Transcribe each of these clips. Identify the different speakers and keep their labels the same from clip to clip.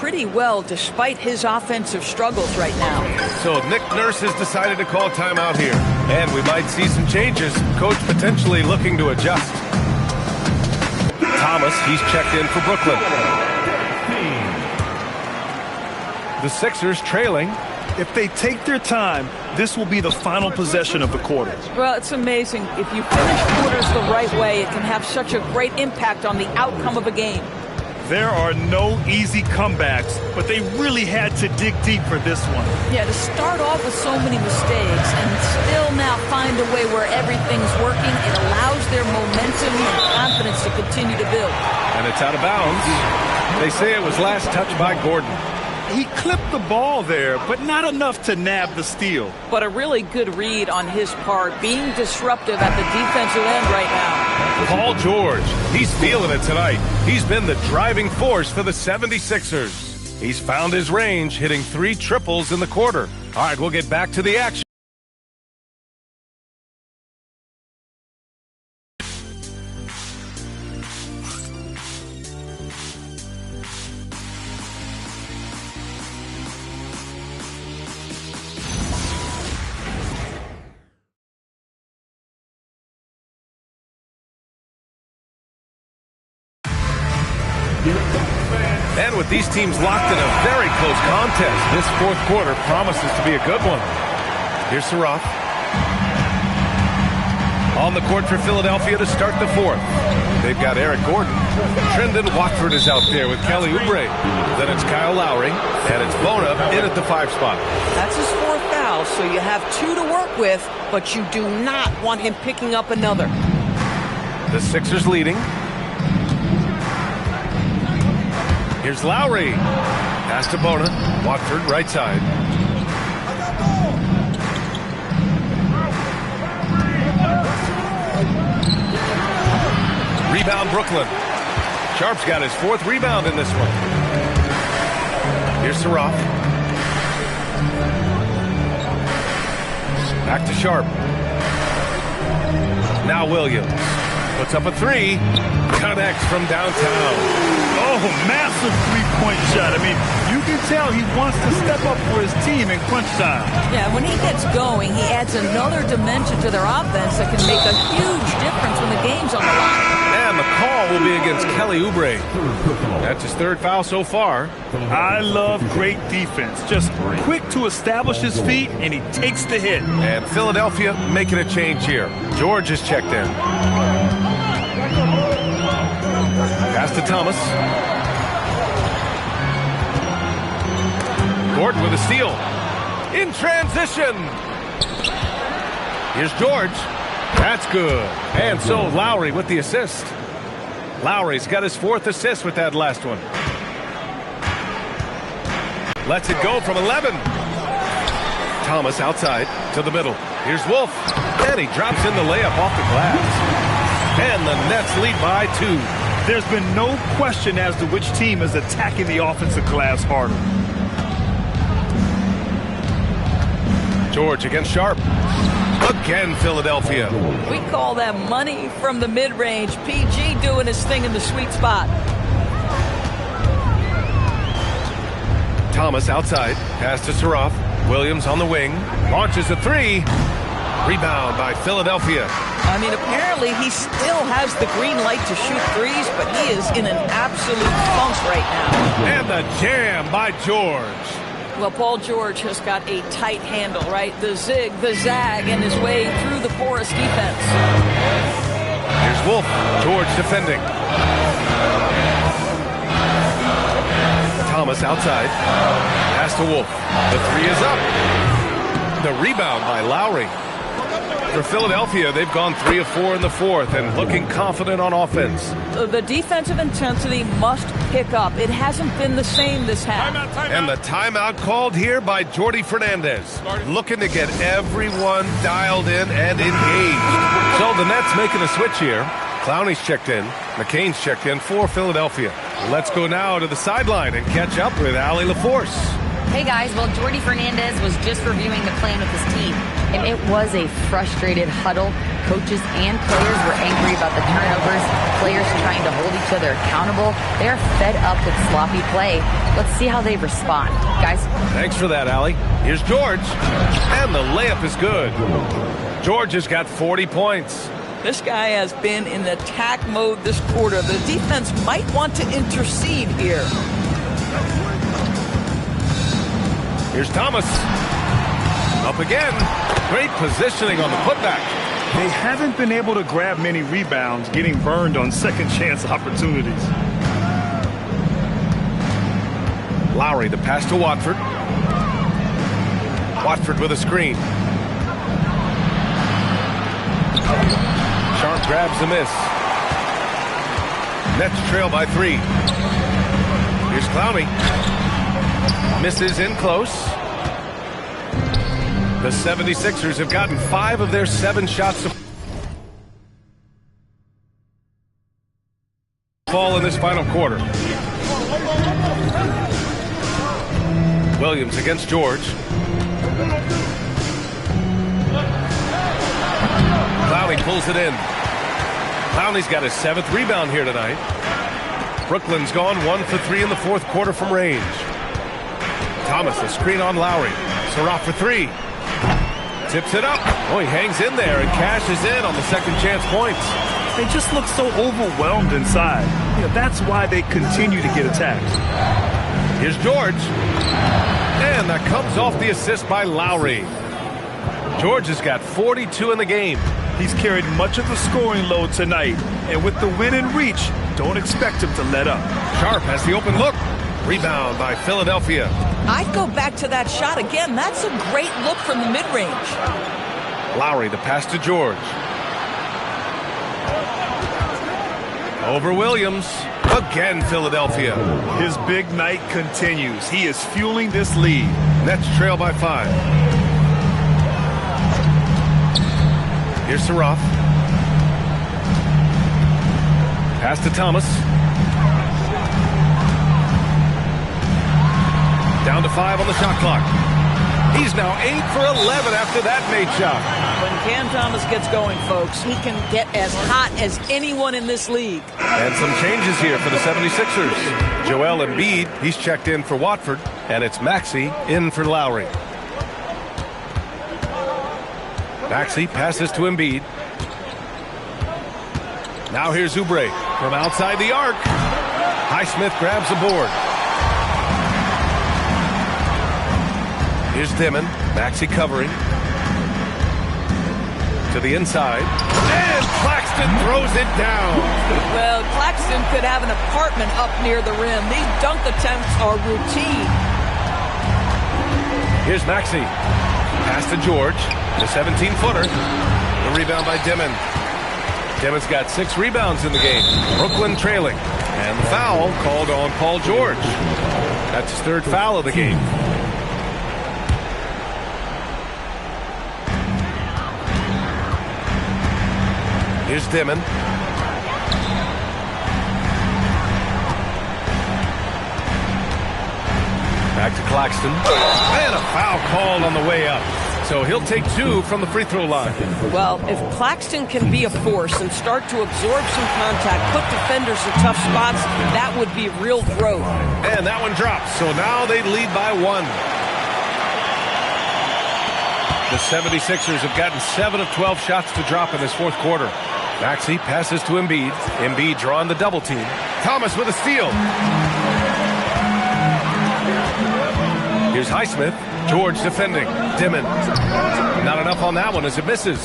Speaker 1: pretty well despite his offensive struggles right now.
Speaker 2: So Nick Nurse has decided to call timeout here. And we might see some changes. Coach potentially looking to adjust. Thomas, he's checked in for Brooklyn. The Sixers trailing.
Speaker 3: If they take their time, this will be the final possession of the quarter.
Speaker 1: Well, it's amazing. If you finish quarters the right way, it can have such a great impact on the outcome of a game.
Speaker 3: There are no easy comebacks, but they really had to dig deep for this one.
Speaker 1: Yeah, to start off with so many mistakes and still now find a way where everything's working, it allows their momentum and confidence to continue to build.
Speaker 2: And it's out of bounds. They say it was last touched by Gordon.
Speaker 3: He clipped the ball there, but not enough to nab the steal.
Speaker 1: But a really good read on his part, being disruptive at the defensive end right now.
Speaker 2: Paul George, he's feeling it tonight. He's been the driving force for the 76ers. He's found his range, hitting 3 triples in the quarter. All right, we'll get back to the action. And with these teams locked in a very close contest, this fourth quarter promises to be a good one. Here's Saroff. On the court for Philadelphia to start the fourth. They've got Eric Gordon. Trendon Watford is out there with Kelly Oubre. Then it's Kyle Lowry, and it's Bona in at the 5 spot.
Speaker 1: That's his 4th foul, so you have 2 to work with, but you do not want him picking up another.
Speaker 2: The Sixers leading. Here's Lowry. Pass to Bona. Watford, right side. Rebound, Brooklyn. Sharp's got his 4th rebound in this one. Here's Saroff. Back to Sharp. Now Williams. Puts up a 3. Connects from downtown.
Speaker 3: Oh, massive three-point shot. I mean, you can tell he wants to step up for his team in crunch time.
Speaker 1: Yeah, when he gets going, he adds another dimension to their offense that can make a huge difference when the game's on the line.
Speaker 2: And the call will be against Kelly Oubre. That's his 3rd foul so far.
Speaker 3: I love great defense. Just quick to establish his feet, and he takes the hit.
Speaker 2: And Philadelphia making a change here. George is checked in. Pass to Thomas. Gordon with a steal. In transition. Here's George. That's good. And so Lowry with the assist. Lowry's got his 4th assist with that last one. Lets it go from 11. Thomas outside to the middle. Here's Wolf. And he drops in the layup off the glass. And the Nets lead by 2.
Speaker 3: There's been no question as to which team is attacking the offensive glass harder.
Speaker 2: George against Sharp. Again, Philadelphia.
Speaker 1: We call that money from the mid-range. PG doing his thing in the sweet spot.
Speaker 2: Thomas outside. Pass to Saroff. Williams on the wing. Launches a 3. Rebound by Philadelphia.
Speaker 1: I mean, apparently he still has the green light to shoot threes, but he is in an absolute funk right now.
Speaker 2: And the jam by George.
Speaker 1: Well, Paul George has got a tight handle, right? The zig, the zag, and his way through the porous defense.
Speaker 2: Here's Wolf. George defending. Thomas outside. Pass to Wolf. The 3 is up. The rebound by Lowry. For Philadelphia, they've gone 3 of 4 in the 4th and looking confident on offense.
Speaker 1: The defensive intensity must pick up. It hasn't been the same this half.
Speaker 2: Timeout. And the timeout called here by Jordi Fernandez. Looking to get everyone dialed in and engaged. So the Nets making a switch here. Clowney's checked in. McCain's checked in for Philadelphia. Let's go now to the sideline and catch up with Allie LaForce.
Speaker 4: Hey guys, well, Jordy Fernandez was just reviewing the plan with his team, and it was a frustrated huddle. Coaches and players were angry about the turnovers, players trying to hold each other accountable. They're fed up with sloppy play. Let's see how they respond. Guys?
Speaker 2: Thanks for that, Allie. Here's George, and the layup is good. George has got 40 points.
Speaker 1: This guy has been in attack mode this quarter. The defense might want to intercede here.
Speaker 2: Here's Thomas. Up again. Great positioning on the putback.
Speaker 3: They haven't been able to grab many rebounds, getting burned on second chance opportunities.
Speaker 2: Lowry, the pass to Watford. Watford with a screen. Sharp grabs the miss. Nets trail by 3. Here's Clowney. Misses in close. The 76ers have gotten 5 of their 7 shots to fall in this final quarter. Williams against George. Clowney pulls it in. Clowney's got his 7th rebound here tonight. Brooklyn's gone 1 for 3 in the 4th quarter from range. Thomas, a screen on Lowry. Surratt for 3. Tips it up. Oh, he hangs in there and cashes in on the second chance points.
Speaker 3: They just look so overwhelmed inside. That's why they continue to get attacked.
Speaker 2: Here's George. And that comes off the assist by Lowry. George has got 42 in the game.
Speaker 3: He's carried much of the scoring load tonight. And with the win in reach, don't expect him to let up.
Speaker 2: Sharp has the open look. Rebound by Philadelphia.
Speaker 1: I'd go back to that shot again. That's a great look from the mid-range.
Speaker 2: Lowry, the pass to George. Over Williams. Again, Philadelphia.
Speaker 3: His big night continues. He is fueling this lead.
Speaker 2: Nets trail by 5. Here's Surratt. Pass to Thomas. Down to 5 on the shot clock. He's now 8 for 11 after that made shot.
Speaker 1: When Cam Thomas gets going, folks, he can get as hot as anyone in this league.
Speaker 2: And some changes here for the 76ers. Joel Embiid, he's checked in for Watford, and it's Maxey in for Lowry. Maxey passes to Embiid. Now here's Oubre from outside the arc. Highsmith grabs the board. Here's Dimon. Maxey covering. To the inside. And Claxton throws it down.
Speaker 1: Well, Claxton could have an apartment up near the rim. These dunk attempts are routine.
Speaker 2: Here's Maxey. Pass to George. The 17-footer. The rebound by Dimon. Dimon's got 6 rebounds in the game. Brooklyn trailing. And the foul called on Paul George. That's his 3rd foul of the game. Here's Dimon. Back to Claxton. And a foul called on the way up. So he'll take 2 from the free throw line.
Speaker 1: Well, if Claxton can be a force and start to absorb some contact, put defenders in tough spots, that would be real growth.
Speaker 2: And that one drops. So now they lead by 1. The 76ers have gotten 7 of 12 shots to drop in this 4th quarter. Maxey passes to Embiid. Embiid drawing the double team. Thomas with a steal. Here's Highsmith. George defending. Dimon. Not enough on that one as it misses.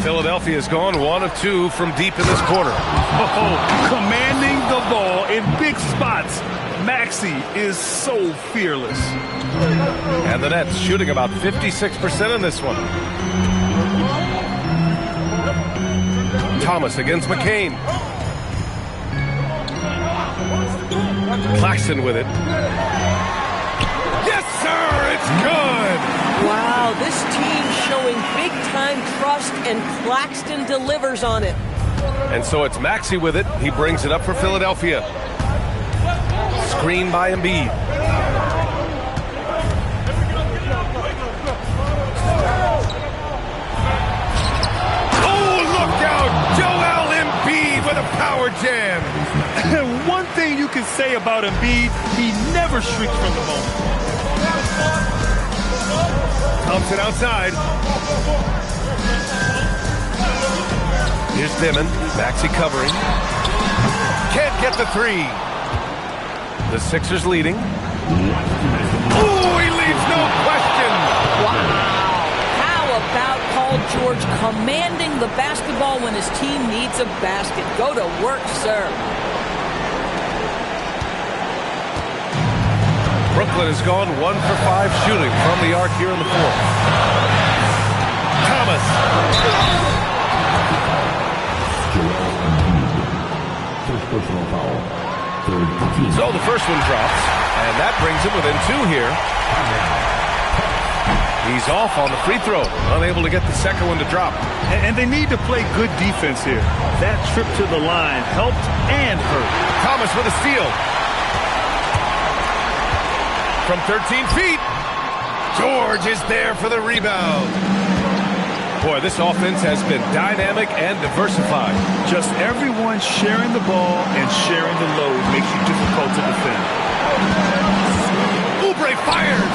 Speaker 2: Philadelphia has gone 1 of 2 from deep in this quarter.
Speaker 3: Oh, commanding the ball in big spots. Maxey is so fearless.
Speaker 2: And the Nets shooting about 56% in this one. Thomas against McCain. Claxton with it. Yes, sir! It's good!
Speaker 1: Wow, this team showing big-time trust, and Claxton delivers on it.
Speaker 2: And so it's Maxey with it. He brings it up for Philadelphia. Screen by Embiid. George jammed.
Speaker 3: One thing you can say about Embiid, he never shrinks from the moment.
Speaker 2: Thompson outside. Here's Dimon. Maxey covering. Can't get the three. The Sixers leading. Ooh, he leaves no question.
Speaker 1: Wow. How about Paul George commanding the basketball when his team needs a basket? Go to work, sir.
Speaker 2: Brooklyn has gone 1 for 5 shooting from the arc here in the fourth. Thomas.
Speaker 5: First personal foul.
Speaker 2: So the first one drops, and that brings him within 2 here. He's off on the free throw, unable to get the second one to drop.
Speaker 3: And they need to play good defense here. That trip to the line helped and hurt.
Speaker 2: Thomas with a steal. From 13 feet, George is there for the rebound. Boy, this offense has been dynamic and diversified.
Speaker 3: Just everyone sharing the ball and sharing the load makes you difficult to defend.
Speaker 2: Oubre fires.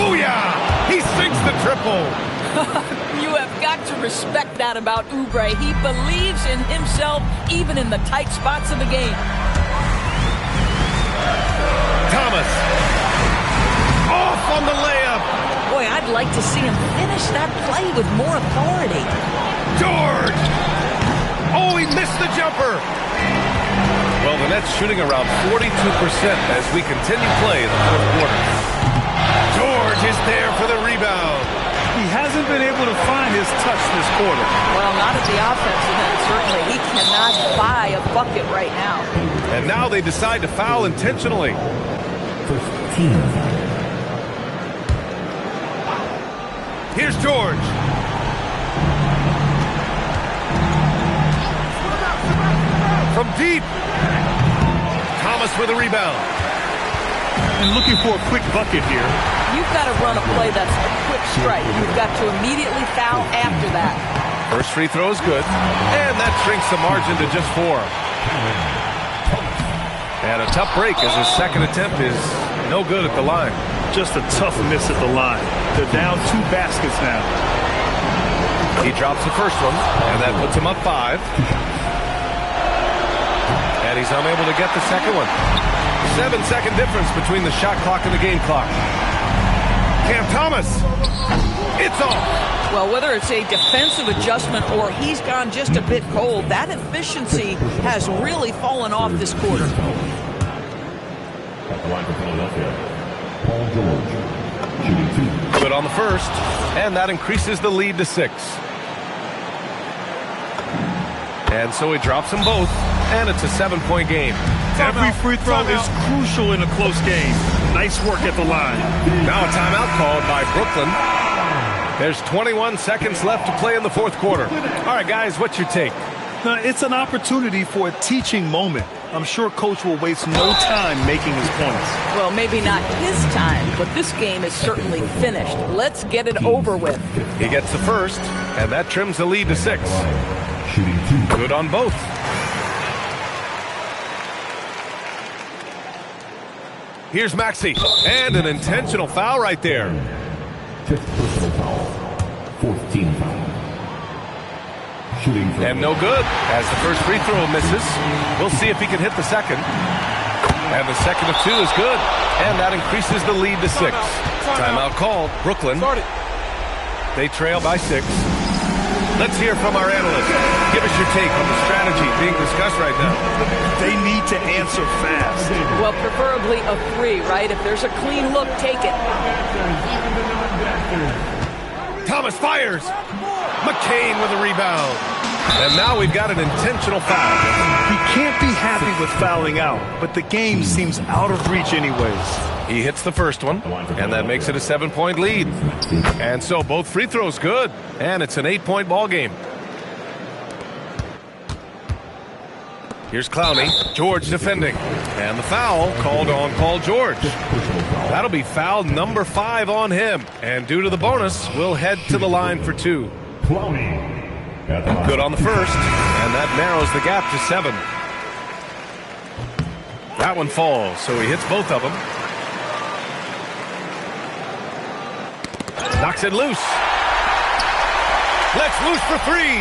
Speaker 2: Booyah! He sinks the triple.
Speaker 1: You have got to respect that about Oubre. He believes in himself even in the tight spots of the game.
Speaker 2: Thomas. Off on the layup.
Speaker 1: Boy, I'd like to see him finish that play with more authority.
Speaker 2: George! Oh, he missed the jumper. Well, the Nets shooting around 42% as we continue play in the fourth quarter. George is there for the rebound.
Speaker 3: He hasn't been able to find his touch this quarter.
Speaker 1: Well, not at the offensive end, certainly. He cannot buy a bucket right now.
Speaker 2: And now they decide to foul intentionally.
Speaker 5: First team.
Speaker 2: Here's George. From deep. Thomas with a rebound.
Speaker 3: And looking for a quick bucket here.
Speaker 1: You've got to run a play that's a quick strike. You've got to immediately foul after that.
Speaker 2: First free throw is good. And that shrinks the margin to just 4. And a tough break as his second attempt is no good at the line.
Speaker 3: Just a tough miss at the line. They're down 2 baskets now.
Speaker 2: He drops the first one, and that puts him up 5. And he's unable to get the second one. 7-second difference between the shot clock and the game clock. Cam Thomas. It's off.
Speaker 1: Well, whether it's a defensive adjustment or he's gone just a bit cold, that efficiency has really fallen off this quarter.
Speaker 5: At the line for Philadelphia. Paul George, shooting 2.
Speaker 2: Good on the first, and that increases the lead to 6. And so he drops them both, and it's a 7-point game.
Speaker 3: Every free throw is crucial in a close game. Nice work at the line.
Speaker 2: Now a timeout called by Brooklyn. There's 21 seconds left to play in the fourth quarter. All right, guys, what's your take?
Speaker 3: Now, it's an opportunity for a teaching moment. I'm sure Coach will waste no time making his points.
Speaker 1: Well, maybe not his time, but this game is certainly finished. Let's get it over with.
Speaker 2: He gets the first, and that trims the lead to 6.
Speaker 5: Shooting 2.
Speaker 2: Good on both. Here's Maxey, and an intentional foul right there.
Speaker 5: 5th personal foul. 4th team foul. Shooting from
Speaker 2: And no good, as the first free throw misses. We'll see if he can hit the second. And the second of 2 is good, and that increases the lead to 6. Timeout called. Brooklyn. They trail by 6. Let's hear from our analyst. Give us your take on the strategy being discussed right now.
Speaker 3: They need to answer fast.
Speaker 1: Well, preferably a 3, right? If there's a clean look, take it.
Speaker 2: Thomas fires. McCain with a rebound. And now we've got an intentional foul.
Speaker 3: He can't be happy with fouling out, but the game seems out of reach anyways.
Speaker 2: He hits the first one, and that makes it a 7-point lead. And so both free throws good, and it's an 8-point ball game. Here's Clowney. George defending. And the foul called on Paul George. That'll be foul number 5 on him. And due to the bonus, we'll head to the line for 2. Good on the first, and that narrows the gap to 7. That one falls, so he hits both of them. Knocks it loose. Let's loose for three.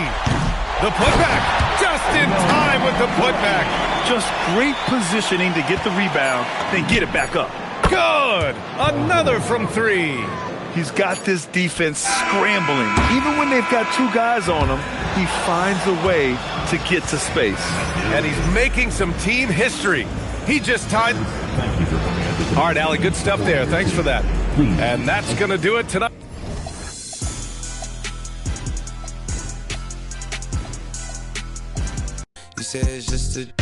Speaker 2: The putback. Just in time with the putback.
Speaker 3: Just great positioning to get the rebound, then get it back up.
Speaker 2: Good. Another from three.
Speaker 3: He's got this defense scrambling. Even when they've got two guys on him, he finds a way to get to space.
Speaker 2: And he's making some team history. He just tied.
Speaker 5: Thank you for coming into
Speaker 2: All right, Allie, good stuff there. Thanks for that. And that's going to do it tonight.
Speaker 6: You said it's just a